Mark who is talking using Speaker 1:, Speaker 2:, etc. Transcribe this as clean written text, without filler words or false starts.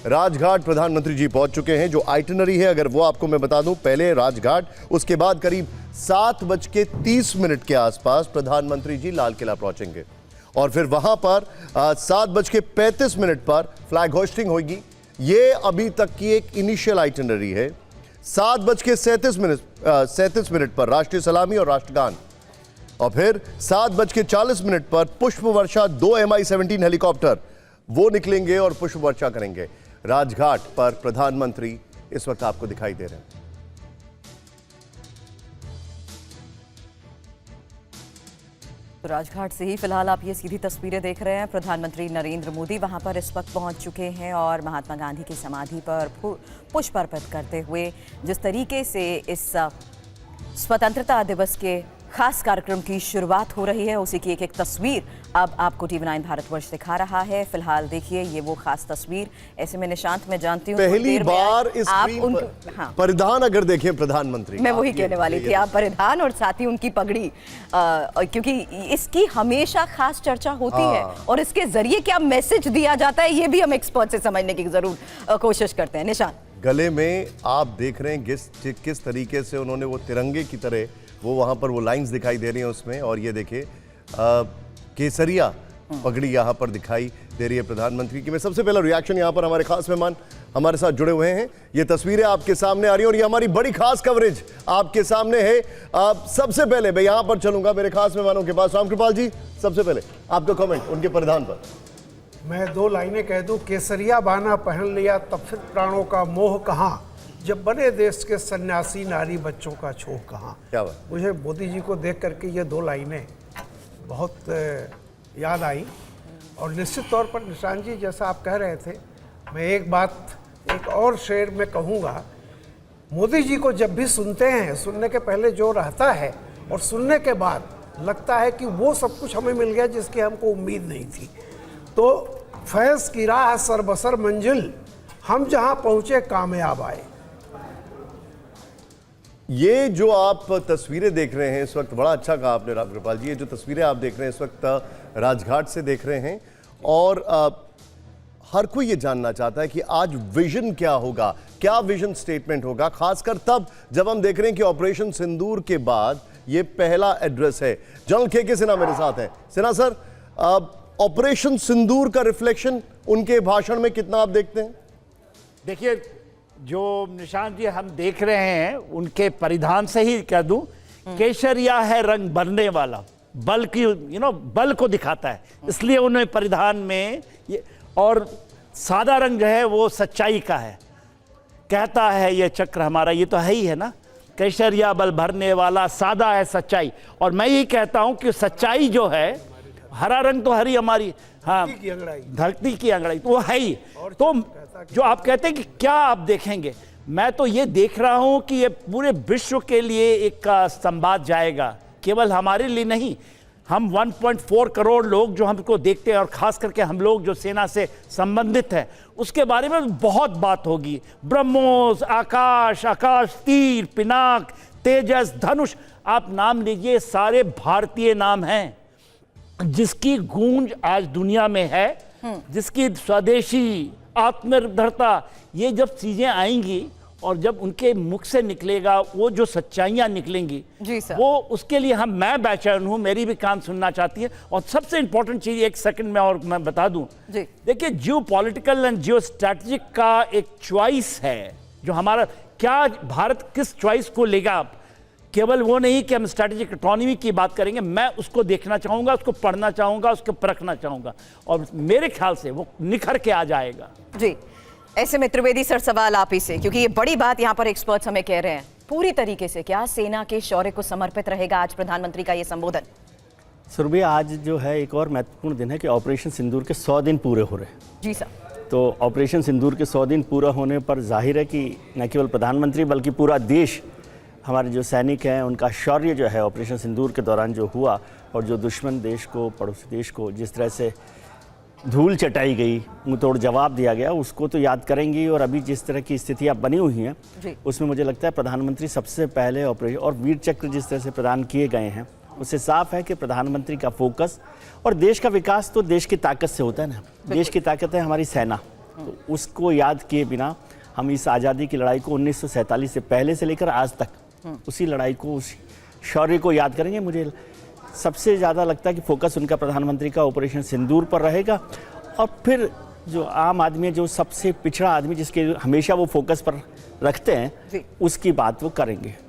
Speaker 1: राजघाट प्रधानमंत्री जी पहुंच चुके हैं। जो आइटिनरी है अगर वो आपको मैं बता दूं, पहले राजघाट, उसके बाद करीब 7:30 के आसपास प्रधानमंत्री जी लाल किला पहुंचेंगे और फिर वहां पर 7:35 पर फ्लैग होस्टिंग होगी। ये अभी तक की एक इनिशियल आइटिनरी है। 7:37 पर राष्ट्रीय सलामी और राष्ट्रगान, और फिर 7:40 पर पुष्प वर्षा। 2 Mi-17 हेलीकॉप्टर वो निकलेंगे और पुष्प वर्षा करेंगे। राजघाट पर प्रधानमंत्री इस वक्त आपको दिखाई दे रहे हैं।
Speaker 2: तो राजघाट से ही फिलहाल आप ये सीधी तस्वीरें देख रहे हैं। प्रधानमंत्री नरेंद्र मोदी वहां पर इस वक्त पहुंच चुके हैं और महात्मा गांधी की समाधि पर पुष्प अर्पित करते हुए जिस तरीके से इस स्वतंत्रता दिवस के खास कार्यक्रम की शुरुआत हो रही है, उसी की एक तस्वीर अब आपको TV9 भारतवर्ष दिखा रहा है। फिलहाल देखिए ये वो खास तस्वीर। ऐसे में निशांत, मैं जानती हूँ
Speaker 1: पहली बार इस स्क्रीन पर परिधान अगर देखें प्रधानमंत्री,
Speaker 2: मैं वही कहने वाली थी, आप परिधान और साथ ही उनकी पगड़ी, क्योंकि इसकी हमेशा खास चर्चा होती है और इसके जरिए क्या मैसेज दिया जाता है ये भी हम एक्सपर्ट से समझने की जरूर कोशिश करते हैं। निशांत,
Speaker 1: गले में आप देख रहे हैं किस तरीके से उन्होंने वो तिरंगे की तरह वो वहां पर वो लाइंस दिखाई दे रही हैं उसमें, और ये देखिए केसरिया पगड़ी यहां पर दिखाई दे रही है प्रधानमंत्री की। मैं सबसे पहला रिएक्शन यहां पर हमारे खास मेहमान हमारे साथ जुड़े हुए हैं। ये तस्वीरें आपके सामने आ रही हैं और ये हमारी बड़ी खास कवरेज आपके सामने है। सबसे पहले मैं यहां पर चलूंगा मेरे खास मेहमानों के पास। रामकृपाल जी, सबसे पहले आपका कमेंट उनके परिधान पर।
Speaker 3: मैं 2 लाइनें कह दूं। केसरिया बाना पहन लिया तब फिर प्राणों का मोह कहाँ, जब बने देश के सन्यासी नारी बच्चों का छोह कहाँ।
Speaker 1: क्या बात।
Speaker 3: मुझे मोदी जी को देख करके ये 2 लाइनें बहुत याद आई। और निश्चित तौर पर निशांत जी, जैसा आप कह रहे थे, मैं एक बात एक और शेर में कहूँगा। मोदी जी को जब भी सुनते हैं, सुनने के पहले जो रहता है और सुनने के बाद लगता है कि वो सब कुछ हमें मिल गया जिसकी हमको उम्मीद नहीं थी। तो फैज़ की राह सरबसर मंजिल, हम जहाँ पहुँचे कामयाब आए।
Speaker 1: ये जो आप तस्वीरें देख रहे हैं इस वक्त, बड़ा अच्छा कहा आपने रामकृपाल जी। ये जो तस्वीरें आप देख रहे हैं इस वक्त राजघाट से देख रहे हैं और हर कोई ये जानना चाहता है कि आज विजन क्या होगा, क्या विजन स्टेटमेंट होगा, खासकर तब जब हम देख रहे हैं कि ऑपरेशन सिंदूर के बाद ये पहला एड्रेस है। जनरल के सिन्हा मेरे साथ हैं। सिन्हा सर, ऑपरेशन सिंदूर का रिफ्लेक्शन उनके भाषण में कितना आप देखते हैं?
Speaker 4: देखिए, जो निशांत जी हम देख रहे हैं उनके परिधान से ही कह दूं, केसरिया है रंग भरने वाला, बल की बल को दिखाता है, इसलिए उन्हें परिधान में ये, और सादा रंग जो है वो सच्चाई का है। कहता है ये चक्र हमारा, ये तो है ही है ना, केसरिया बल भरने वाला, सादा है सच्चाई। और मैं यही कहता हूं कि सच्चाई जो है, हरा रंग तो हरी हमारी, हाँ, धरती की अंगड़ाई तो वो है ही। तो जो आप कहते हैं कि क्या आप देखेंगे, मैं तो ये देख रहा हूं कि ये पूरे विश्व के लिए एक संवाद जाएगा, केवल हमारे लिए नहीं। हम 1.4 करोड़ लोग जो हमको देखते हैं और खास करके हम लोग जो सेना से संबंधित हैं, उसके बारे में बहुत बात होगी। ब्रह्मोस, आकाश, आकाश तीर, पिनाक, तेजस, धनुष, आप नाम लीजिए, सारे भारतीय नाम हैं जिसकी गूंज आज दुनिया में है, जिसकी स्वदेशी आत्मनिर्भरता, ये जब चीजें आएंगी और जब उनके मुख से निकलेगा वो जो सच्चाइयां निकलेंगी जी सर, वो उसके लिए मैं बेचैन हूं, मेरी भी कान सुनना चाहती है। और सबसे इंपॉर्टेंट चीज एक सेकंड में और मैं बता दूं, देखिए जियो पॉलिटिकल एंड जियो स्ट्रैटेजिक का एक चॉइस है जो हमारा, क्या भारत किस चॉइस को लेगा, केवल वो नहीं कि हम स्ट्रैटेजिक ऑटोनॉमी की बात करेंगे, मैं उसको देखना चाहूंगा, उसको पढ़ना चाहूंगा, उसको परखना चाहूंगा और मेरे ख्याल से वो निखर के आ जाएगा।
Speaker 2: जी, ऐसे में त्रिवेदी सर सवाल आप ही से, क्योंकि ये बड़ी बात यहाँ पर एक्सपर्ट्स हमें कह रहे हैं, पूरी तरीके से क्या सेना के शौर्य को समर्पित रहेगा आज प्रधानमंत्री का ये संबोधन?
Speaker 5: सुरभि, आज जो है एक और महत्वपूर्ण दिन है कि ऑपरेशन सिंदूर के 100 दिन पूरे हो रहे हैं।
Speaker 2: जी सर।
Speaker 5: तो ऑपरेशन सिंदूर के 100 दिन पूरा होने पर जाहिर है कि न केवल प्रधानमंत्री बल्कि पूरा देश, हमारे जो सैनिक हैं उनका शौर्य जो है ऑपरेशन सिंदूर के दौरान जो हुआ, और जो दुश्मन देश को, पड़ोसी देश को जिस तरह से धूल चटाई गई, मुंहतोड़ जवाब दिया गया, उसको तो याद करेंगी। और अभी जिस तरह की स्थितियां बनी हुई हैं उसमें मुझे लगता है प्रधानमंत्री सबसे पहले ऑपरेशन, और वीर चक्र जिस तरह से प्रदान किए गए हैं, उससे साफ है कि प्रधानमंत्री का फोकस, और देश का विकास तो देश की ताकत से होता है ना। देश की ताकत है हमारी सेना, तो उसको याद किए बिना हम इस आज़ादी की लड़ाई को 1947 से पहले से लेकर आज तक उसी लड़ाई को, उसी शौर्य को याद करेंगे। मुझे सबसे ज़्यादा लगता है कि फोकस उनका प्रधानमंत्री का ऑपरेशन सिंदूर पर रहेगा, और फिर जो आम आदमी है, जो सबसे पिछड़ा आदमी जिसके हमेशा वो फोकस पर रखते हैं, उसकी बात वो करेंगे।